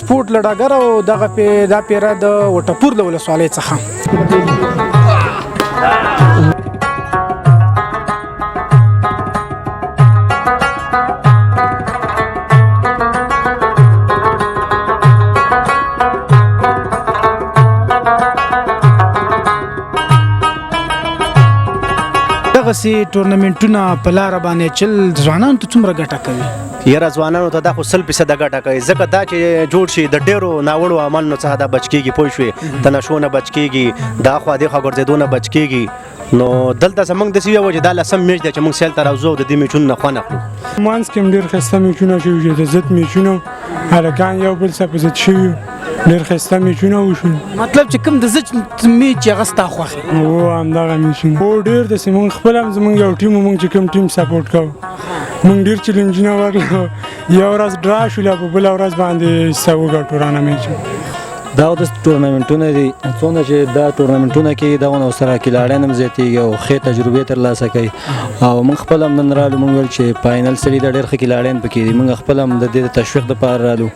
سپورټ له ډګر او دا پیره د وټپور له ولسوالۍ څخه. دغسې ټورنمنټونه په لاره باندې چل ځوانانو ته څومره ګټه کوي؟ یاره ځوانانو ته دا خو 100% ګټه کوي، ځکه دا چې جوړ شي د ډېرو ناوړو عملونو څخه دا بچ کېږي، پوه شوې، د نشو نه بچ کېږي، د اخوا دېخوا ګرځېدو نه بچ کېږي. نو دلته زموږ داسې یو چې دا لسم میچ دی چې موږ سیل ته راوځو او د دې میچونو نه خوند اخلو. منځ کې هم ډېر ښایسته میچونه شوي چې د ضد میچونه هلکان یو بل څه په ضد شوي، ډېر ښایسته میچونه وشول. مطلب چې کوم د ضد میچ چې هغه ستا خوښ و همدغه میچونه هو ډېر داسې موږ خپل هم زموږ یو ټیم موږ چې کوم ټیم سپورټ کوو موږ ډېر چیلنجونه ورکړو. یو ورځ ډرا شوله په بله ورځ باندې څه وګټو رانه میچ. دا د ټورنمنټونه دي څونه چې دا ټورنمنټونه کې دغه سره کلاړین هم زیاتېږي او ښې تجربې ترلاسه کوي. او موږ خپل هم نن رالو، موږ ویل چې فاینل سړي دا ډېر ښه کلاړین پکې دي، موږ خپل هم د دې د تشویق دپاره رالو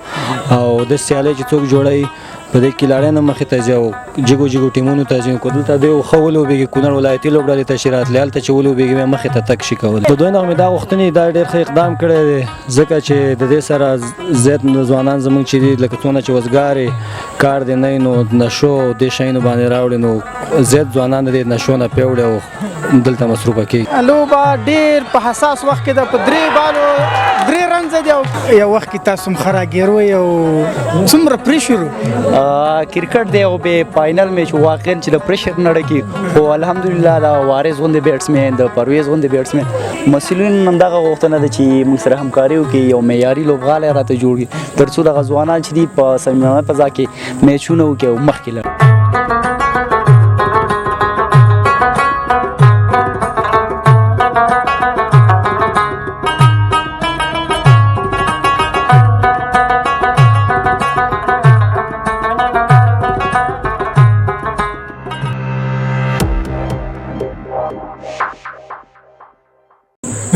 او د سیالۍ چې څوک جوړوي په دې کلاړین هم مخې ته ځي او جګو ټیمونو ته ځي. که دلته دوی ښه ولوبېږي کونړ ولایتي لوبډلې ته چې راتلې هلته چې ولوبېږي بیا مخې ته تګ شي کولی. د دوی نه مې دا غوښتنې دا ډېر ښه اقدام کړی دی، ځکه چې د دې سره زیات ځوانان زموږ چې دي لکه څونه چې وزګارې کار دی نه نو نشو دې شیانو باندې راوړي، نو زیات ځوانان د دې نشو نه پیوړي او دلته مصروفه کېږي. لوبه ډېر په حساس وخت کې ده، په 3 بالو 3 رنز دي او یو وخت کې تاسو هم خراګیر وئ او څومره پریشر کرکټ دی او به فاینل میچ واقعا چې د پریشر نه ډکي، خو الحمدلله دا وارث غوندې بیټسمین د پرویز غوندې بیټسمین مسؤلین همدغه غوښتنه ده چې موږ سره همکاري وکړي، یو معیاري لوبغالی راته جوړ کړي تر څو دغه ځوانان چې دي په صمیمانه فضا کې میچونه وکړي او مخکې لاړ.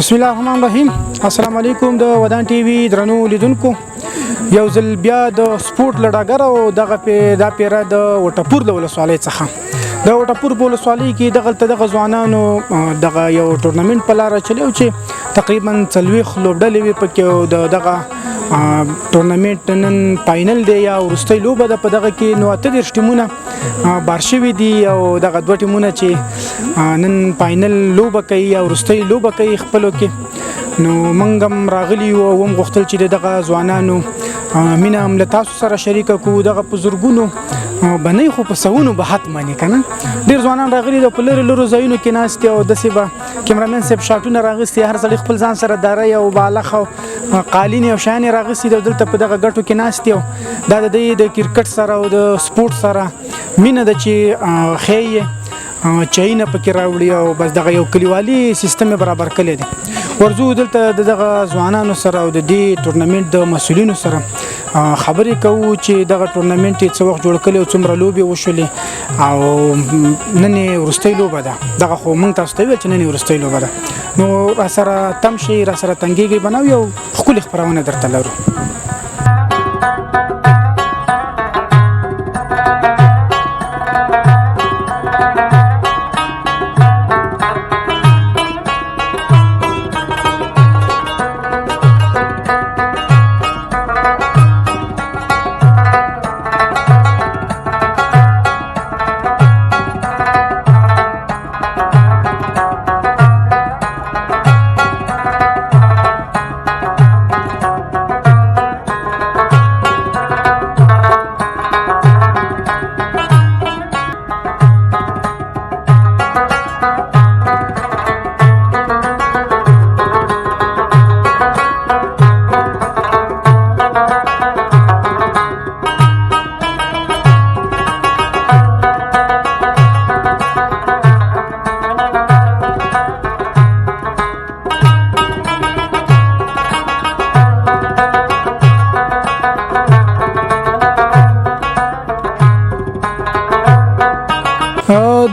بسم الله الرحمن الرحیم. السلام علیکم د ودان ټي وي درنو لیدونکو، یو ځل بیا د سپورټ له ډګر او دا پیره د وټپور له ولسوالۍ څخه. د وټپور په ولسوالۍ کې دغه ځوانانو دغه یو ټورنمنټ په لاره چلیو چې تقریبا 40 لوبډلې وي پکې او دغه ټورنمنټ نن فاینل دی یا وروستۍ لوبه ده. په دغه کې 39 ټیمونه بار شوي دي او دغه 2 ټیمونه چې نن فاینل لوبه کوي یا وروستۍ لوبه کوي خپلو کې. نو موږ هم راغلي یو او هم غوښتل چې دغه ځوانانو مینه هم له تاسو سره شریکه کړو. دغه په زرګونو بنئ خو په سوونو به حتمانې که نه ډېر ځوانان راغلي دي په لرو ځایونو کې ناست دي او داسې به کیمرامین صاحب شاټونه راغستي، هر سړی خپل ځان سره داری او بالغ او قالینې او شیانې راغستي دي او دلته په دغه ګټو کې ناست دي. دا د دوی د کرکټ سره او د سپورټ سره مینه ده چې ښیي چایونه پکې راوړي او بس دغه یو کلیوالي سیستم برابر کړی دی. ورځو دلته دغه ځوانانو سره او د دې ټورنمنټ د مسؤلینو سره خبرې کوو چې دغه ټورنمنټ یې څه وخت جوړ کړی او څومره لوبې وشولې او نن یې وروستۍ لوبه ده. دغه خو موږ تاسو ته ویل چې نن یې وروستۍ لوبه ده. نو راسره تم شئ، راسره تنګېږئ، به نو یو ښکلې خپرونه درته لرو.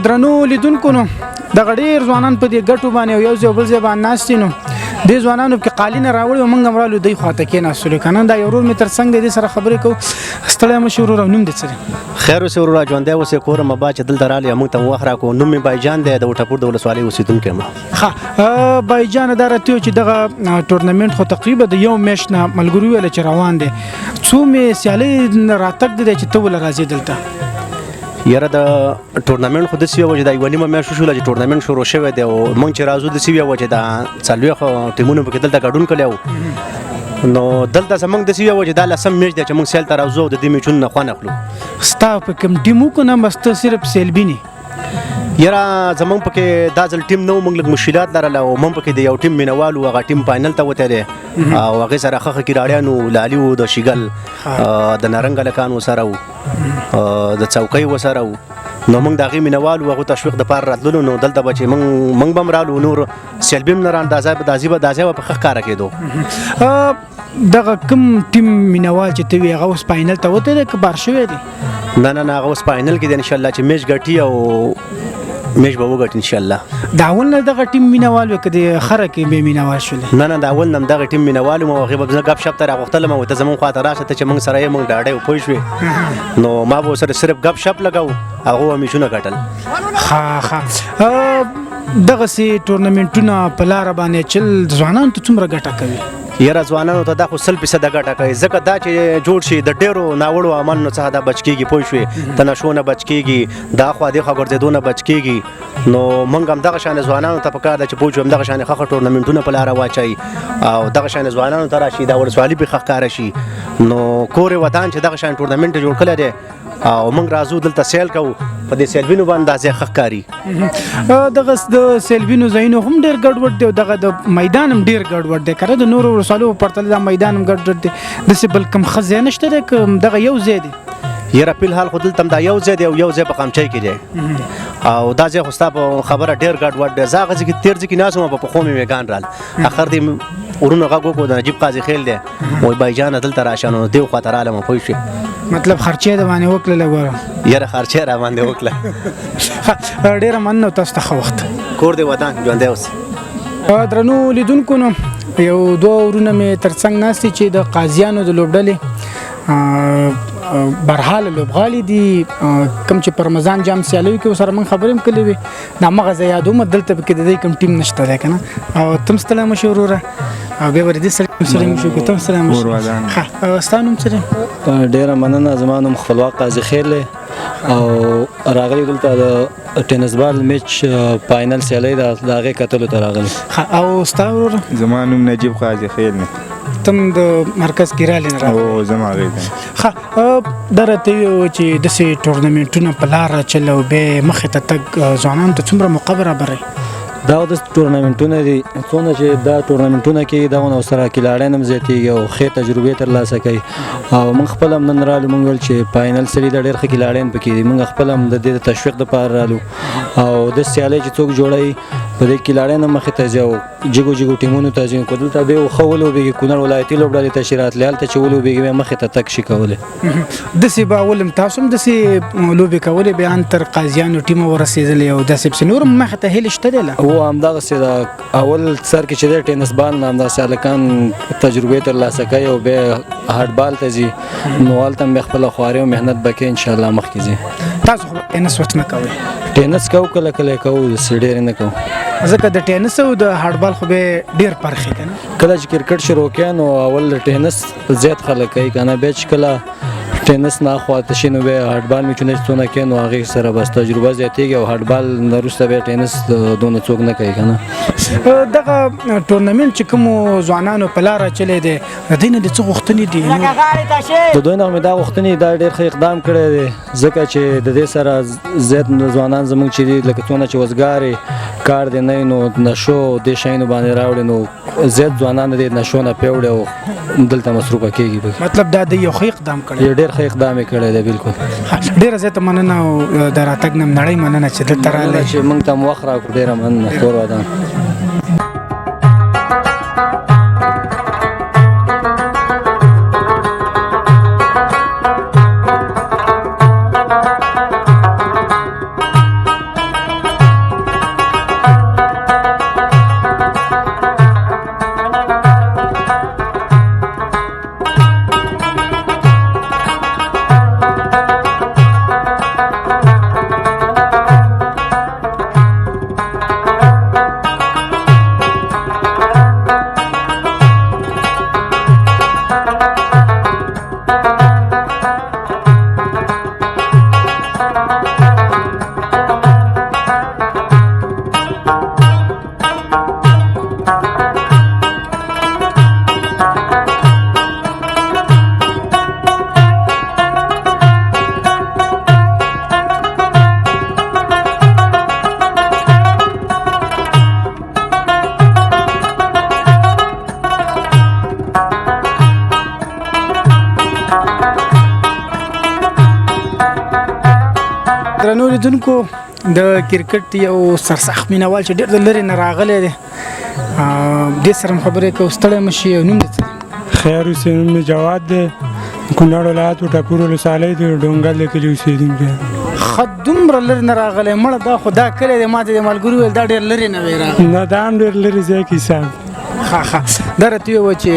درنو لیدونکو، نو دغه ډېر ځوانان په دې ګټو باندې یو ځای بل ځای باندې ناست دي. نو د ځوانانو کې قالینه راوړي او موږ هم رالو دی خواته کېناستلو که نه دا یو ورور مې تر څنګ دی دې سره خبرې کوو ستړی مه شي ورور او نوم دې څه دی خیر اوسې ورور ژوندی اوسې کور م با چې دلته رالی موږ ته وخت راکړو نوم مې بایجان دی د وټپور د ولسوالۍ اوسېدونکی یم ښه بایجانه دا راته چې دغه ټورنمنټ خو تقریبا د یو میاشت نه ملګري ویل چې روان دی څو مې سیالۍ راتګ دی چې ته ولې راځې دلته یاره د ټورنمنټ خو داسې یوه چې دا یوه نیمه میاشت وشوله چې ټورنمنټ شروع شوی دی او موږ چې راځو داسې یوه چې دا څلوېښت ټیمونو پکې دلته ګډون کړی و نو دلته زموږ داسې یوه چې دا لسم میچ دی چې موږ سیل ته راځو او د دې میچونو نه خوند اخلو ستا په کوم ټیم وکړو نه بس ته صرف سیلبینې یاره زمونږ پکې دا ځل ټیم نه و موږ لږ مشکلات لرل او موږ پکې د یو ټیم مینوال و هغه ټیم فاینل ته وتی دی او هغې سره ښه ښه کراړیان و لالي و د شیګل د نارنګ هلکان ورسره و د څوکۍ ورسره و نو موږ د هغې مینوال و هغو تشویق دپاره راتللو نو دلته به چې موږ به هم رالو نور سیلبي هم نه راندازه دا ځای به په ښه ښکاره کېدو دغه کوم ټیم مینوال چې ته وي هغه اوس فاینل ته وتی دی که بار شوی دی نه هغه اوس فاینل کې دی انشاءالله چې میچ ګټي او میچ به وګټي انشاءالله د اول نه دغه ټیم مینوال وي که د خره کې بې مینوال شولې نه د اول نه هم دغه ټیم مینوال وم او هغې به زه ګپ شپ ته راغوښتلم او ته زموږ خواته راشه ته چې موږ سره یې موږ ډاډی و پوه شوې نو ما به ورسره صرف ګپ شپ لګو هغو به میچونه ګټل ښه دغسې ټورنمنټونه په لاره باندې چل ځوانانو ته څومره ګټه کوي یاره ځوانانو ته دا خو 100% ګټه کوي ځکه دا چې جوړ شي د ډېرو ناوړو عملونو څخه دا بچ کېږي پوه شوې د نشو نه بچ کېږي د اخوا دېخوا ګرځېدو نه بچ کېږي نو موږ هم دغه شانې ځوانانو ته پکار ده چې پوه شو همدغه شانې ښه ښه ټورنمنټونه په لاره واچوي او دغه شانې ځوانانو ته راشي دا ولسوالي پرې ښه ښکاره شي نو کور وطن چې دغه شان ټورنمنټ جوړ کړی دی او موږ راځو دلته سیل کوو په دې سیلبینو باندې دا ځای ښه ښکاري دغه د سیلبینو ځایونه هم ډېر ګډوډ دی او دغه د میدان هم ډېر ګډوډ دی که نه د نورو ولسوالیو په پرتله دا میدان هم ګډوډ دی داسې بل کوم ښه ځای نشته دی که دغه یو ځای دی یاره فلحال خو دلته هم دا یو ځای دی او یو ځای په قامچۍ کې دی او دا ځای خو ستا په خبره ډېر ګډوډ دی زه هغه ځای کې تېر ځای کې ناست وم په پښو مې میږان رال اخر دې ورونه غږ وکړو د نجیب قاضي خیل دی وایي بایجانه دلته راشه نو دې خواته رالم پوه شوې مطلب خرچې د باندې وکړله ګوره یاره خرچې را باندې وکړه ډېره مننه تاسو ته ښه وخت کور دی وطن ژوندی اوسې درنو لیدونکو نو یو دوه ورونه مې تر څنګ ناست دي چې د قاضیانو د لوبډلې برحاله لوبغالي دي کوم چې په رمضان جام سیالیو کې ورسره موږ خبرې هم کړې وې د همغه ځای یادوم دلته پکې د دې کوم ټیم نشته دی که نه او ته هم ستړی مه شې وروره او بیا به د دې سړي مو شو که ته هم ستړی مه شې ښه ستا نوم څه دی ډیره مننه زما نوم خپلواک قاضي خیر دی او راغلی دلته د ټینس بال میچ فاینل سیالۍ د هغې کتلو ته راغلی او ستا وروره زما نوم نجیب قاضي خیر دی تم د مرکز کې رالې نه راغلی او زما هغې دی ښه دا راته ویل چې داسې ټورنمنټونه په لاره چل او بیا مخې ته تګ ځوانانو ته څومره موقع برابروي دا د ټورنمنټونه دي څونه چې دا ټورنمنټونه کې دغونه ورسره کلاړیان هم زیاتېږي او ښې تجربې ترلاسه کوي او موږ خپل هم نن رالو موږ ویل چې فاینل سري د ډېر ښه کلاړیان پکې دي موږ خپل هم د دې د تشویق دپاره رالو او د سیالۍ چې څوک جوړوي په دې کلاړیان هم مخې ته ځي او جګو جګو ټیمونو ته ځي که دلته دی ښه ولوبېږي کونړ ولایتي لوبډلې ته چې راتلې هلته چې ولوبېږي بیا مخې ته تګ شي کولی داسې به اول هم تاسو هم داسې لوبې کولې بیا ان تر قاضیانو ټیمه ورسېدلې او داسې پسې نور هم مخې ته هیلې شته دی هو همدغسې د اول سر کې چې دی ټینس بال نه همدغسې هلکان تجربې ترلاسه کوي او بیا هاټ بال ته ځي نو هلته هم بیا خپله خواري او محنت به کوي انشاءالله مخکې ځي تاسو خو ټینس وخت نه کوئ ټینس کوو کله کله یې کوو داسې ډېرې نه کوو ځکه د ټینس او د هاټ بال خو به ډېر فرق یې که نه کله چې کرکټ شروع کړي نو اول ټینس زیات خلک کوي که نه بیا چې کله ټینس نه خواته شي نو بیا هاټ بال میچونه چې څونه کوي نو هغې سره بس تجربه زیاتېږي او هاټ بال نه وروسته بیا ټینس دونه څوک نه کوي که نه دغه ټورنمنټ چې کومو ځوانانو په لاره چلی دی د دوی نه د څه غوښتنې دي د دوی نه مې دا غوښتنې دا ډېر ښه اقدام کړی دی ځکه چې د دې سره زیات ځوانان زموږ چې دي لکه څونه چې وزګارې کار دی نه نو نشو دې شیانو باندې راوړي نو زیات ځوانان د نشو نه پیوړي او دلته مصروفه کېږي مطلب دا د یو ښه اقدام کړی ډېر ښه اقدام یې کړی دی بالکل ډېره زیاته مننه او د راتګ نه نړۍ مننه چې دلته راغلی چې موږ ته م وخت راکړو ډېره مننه کور ودان درنو لیدونکو د کرکټ یو سرسخت مینوال چې ډېر د لرې نه راغلی دی دې سره هم خبرې کوو ستړی مه شي او نوم دې څه خیر اوسې نوم مې جواد دی کونړ ولایت وټاپور ولسوالۍ د ډونګل د کلي اوسېدونکی ښه دومره لرې نه راغلی مړه دا خو دا کلی دی ما ته د ملګري ویل دا ډېر لرې نه وی راغلی نه دا هم ډېر لرې ځای کې حساب ښه دا راته وویل چې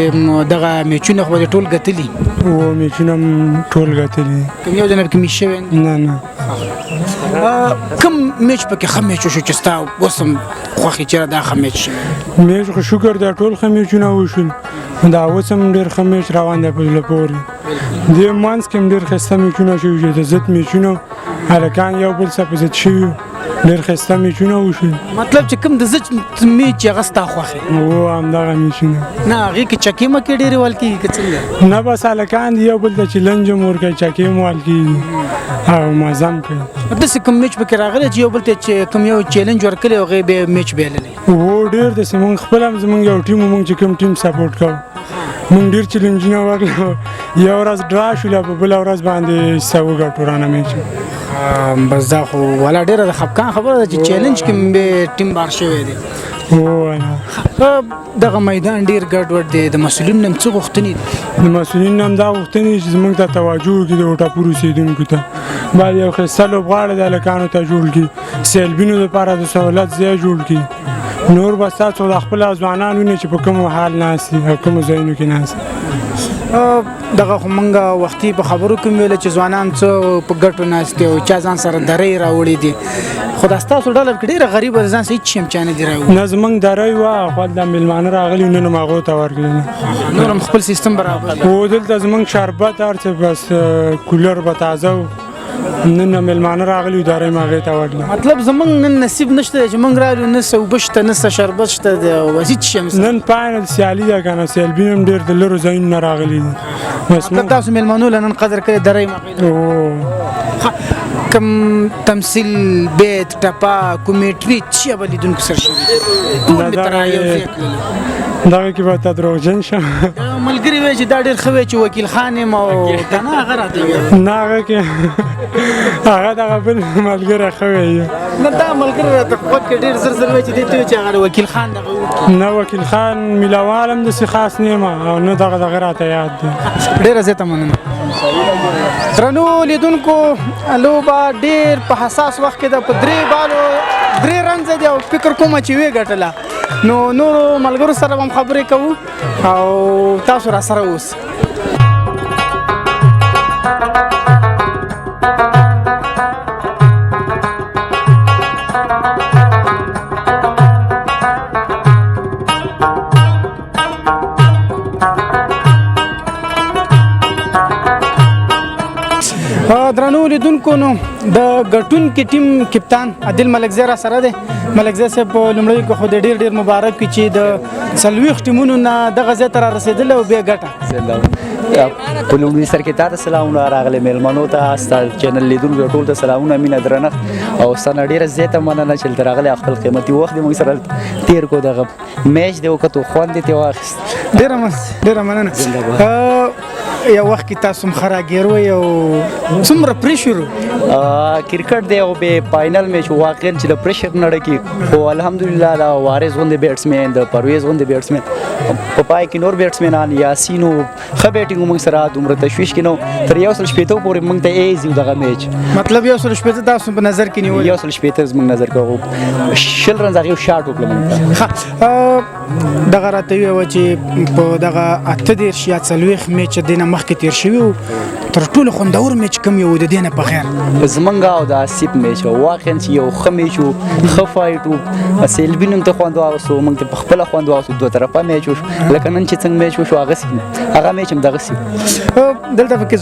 دغه میچونه خو به دې ټول ګټلي و میچونه هم ټول ګټلي کوم یو ځای پکې میچ شوی نه نه کوم میچ پکې ښه میچ وشو چې ستا اوس هم خوښ یې چېرې دا ښه میچ شوی میچ خو شکر دا ټول ښه میچونه وشول دا اوس هم ډېر ښه میچ روان دی په زړه پورې دې منځ کې هم ډېر ښایسته میچونه شوي چې د ضد میچونه هلکان یو بل څه په ضد شوي ډېر ښایسته میچونه وشول مطلب چې کوم د زچ میچ چې هغه ستا خوښ و همدغه میچونه نه هغې کې چکې مکې ډېرې ول کېږي که څنګه نه بس هلکان دي یو بل ته چلنج هم ورکوي چکې هم ول کېږي او مزه هم کوي داسې کوم میچ پکې راغلی چې یو بل ته چې کوم یو چیلنج ورکړی هغې بیا میچ بایللی و ډېر داسې مونږ خپله هم زمونږ یو ټیم مونږ چې کوم ټیم سپورټ کوو مونږ ډېر چلنجونه ورکړو یو ورځ ډرا شوله په بله ورځ باندې څه وګټو رانه میچ بس دا خو والا ډېره د خفګان خبره ده چې چیلنج کې به ټیم بار شوی دی دغه میدان ډېر ګډوډ دی د مسؤلینو نه هم څه غوښتنې دي د مسؤلینو هم دا غوښتنې چې زموږ ته توجه وکړي د وټاپور اوسېدونکو ته باید یو ښایسته لوبغاړی د هلکانو ته جوړ کړي سیلبینو دپاره د سهولت ځای جوړ کړي نور به ستاسو د خپله ځوانان ویني چې په کومو حال ناست دي او کومو ځایونو کې ناست دغه خو موږ وختي په خبرو کې ویل چې ځوانان څه په ګټو ناست دي او چا ځان سره درې راوړي دي خو دا ستاسو ډله کې ډېره غریبه ده ځان سره هېڅ شي هم چا نه دي راوړي نه زموږ درې وه خو دا مېلمانه راغلي نن هم هغو ته ورکړي نور هم خپل سیستم برابر و دلته زموږ شربت هر څه بس کولر به تازه و نن مېلمانه راغلي و درې م هغې ته ورکړي مطلب زموږ نن نصیب نشته دی چې موږ راغلو نه څه اوبه شته نه څه شربت شته دی او هېڅ شي هم نن فاینل سیالي ده که نه سیلبین هم ډېر د لرو ځایونو نه راغلي دي مطلب تاسو مېلمنو له نن قدر کړی درې مغې کوم تمثیل بیت ټپه کومیټري څه به لیدونکو سره شوي ټول مې تر یو ځای کړل دغه کې به ته دروغجن شم ملګري وایي چې دا ډېر ښه وی چې وکیل خان یم او که نه هغه راته ویل نه هغه کې هغه دغه بل ملګری ښه وی نه دا ملګري راته خوښ کې ډېر زر زر وایي چې دې ته وایي چې هغه وکیل خان دغه وکړي نه وکیل خان میلوال هم داسې خاص نه یم او نه دغه راته یاد دی ډېره زیاته مننه درنو لیدونکو لوبه ډېر په حساس وخت کې ده په درې رنځه دی او فکر کومه چې ویې ګټله نو نورو ملګرو سره به هم خبرې کوو او تاسو را سره اوس درنو لیدونکو نو د ګټونکي ټیم کپتان عادل ملکزی را سره دی ملکزی صاحب په لومړیو کې خو د ډېر مبارک وي چې د 40 ټیمونو نه دغه ځای ته را رسېدلی او بیا ګټه په لومړي سر کې تا ته سلامونه راغلی میلمنو ته ستا چینل لیدونکو ټول ته سلامونه مینه درنښت او ستا نه ډېره زیاته مننه چې دلته راغلی خپل قیمتي وخت دې موږ سره تېر کړو دغه میچ دې وکتو خوند دې ترې واخیست ډېره مننه یو وخت کې تاسو هم ښه راګیر او څومره پریشر کرکټ دی او به فاینل میچ واقعا چې د پریشر نه ډکي خو الحمدلله دا وارث غوندې بیټسمین د پرویز غوندې بیټسمین په پای کې نور بیټسمینان یاسین ښه بیټینګ موږ سره دومره تشویش کې نو تر 160 پورې موږ ته ایزي دغه میچ مطلب 160 تاسو په نظر کې نیول 160 زموږ نظر کې شل رنز هغه شاټ وکړل موږ دغه راته ویل چې په دغه 8 یا 40 میچ دینه مخکې تیر شوی تر ټولو خوندور میچ کوم یو د دینه په خیر زمونږ او د آصف میچ واقعا چې یو ښه میچ و ښه فایټ و سیلبین هم ته خوند واغستو موږ ته په خپله خوند واغستو دوه طرفه میچ وشو لکه نن چې څنګه میچ وشو هغه میچ هم دغسې دلته پکې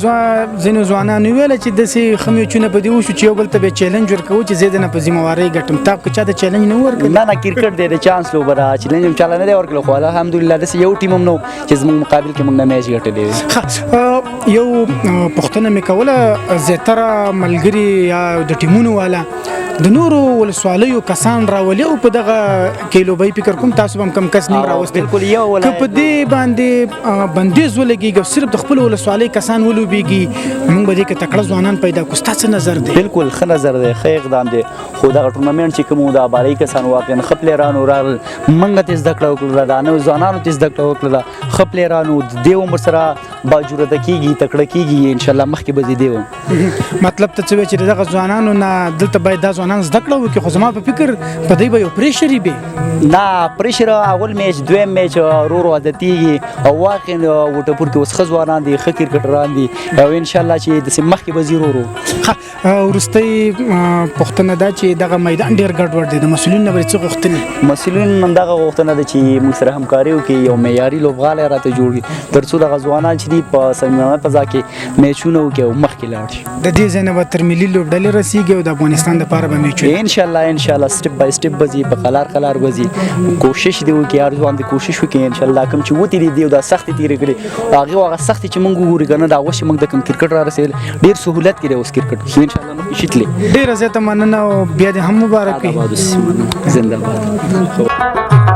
ځینو ځوانانو ویله چې داسې ښه میچونه په دې وشو چې یو بل ته به چیلنج ورکوو چې زه دنه په ذمهوارۍ ګټم تا که چا ته چیلنج نه ورکړ نه کرکټ دی د چانس لوبه ده چیلنج هم چاله نه دی ورکړی خو الحمدلله داسې یو ټیم هم نه چې زموږ مقابل کې موږ نه میچ ګټلی یو پوښتنه مې کوله زیاتره ملګري یا د ټیمونو والا د نورو ولسوالیو کسان راولي او په دغه کیلو بای فکر کوم تاسو هم کم کس نیم راوستل بالکل یو که ولایت په دې باندې بندیز ولګي صرف د خپل ولسوالۍ کسان ولوبېږي موږ به دې کې تکړه ځوانان پیدا کړو ستا څه نظر دی بالکل ښه نظر دی ښه اقدام دی خو دغه ټورنمنټ چې کوم د ابارۍ کسان واقعا ښه پلیرانو راغلل موږ ته زده کړه وکړله د نوو ځوانانو ته زده کړه وکړله ښه پلیرانو د دې عمر سره باجرته کېږي تکړه کېږي انشاءالله مخکې به زه دی وم مطلب ته څه وایي چې دغه ځوانانو نه دلته باید دا ځوانان زده کړه وکړي خو زما په فکر په دوی به یو پریشر وي نه پریشر اول میچ دویم میچ ورو ورو عادتېږي او واقعا وټپور کې اوس ښه ځوانان دي ښه کرکټران دي او انشاءالله چې داسې مخکې به ځي ورو ورو وروستۍ پوښتنه دا چې دغه میدان ډېر ګډوډ دی د مسؤلینو نه به څه غوښتنې مسؤلین همدغه غوښتنه ده چې موږ سره همکاري وکړي یو معیاري لوبغالی راته جوړ کړي تر څو دغه ځوانان چې دي په صمیمانه فضا کې میچونه وکړي او مخکې لاړ شي د دې ځای نه به تر ملي لوبډلې رسیږي او د افغانستان دپاره به میچونه انشاءالله سټپ بای سټپ به ځي په قلار به ځي کوشش دی وکړي هر ځوان دې کوشش وکړي انشاءالله کوم چې وتېرې دي او دا سختې تېرې کړي هغې هغه سختې چې موږ وګورو که نه د هغه چې موږ د کوم کرکټ را رسېدل ډېر سهولت کې دی اوس کرکټ انشاءالله مخکې شي تللی ډېره زیاته مننه او بیا دې هم مبارک وي زنده باد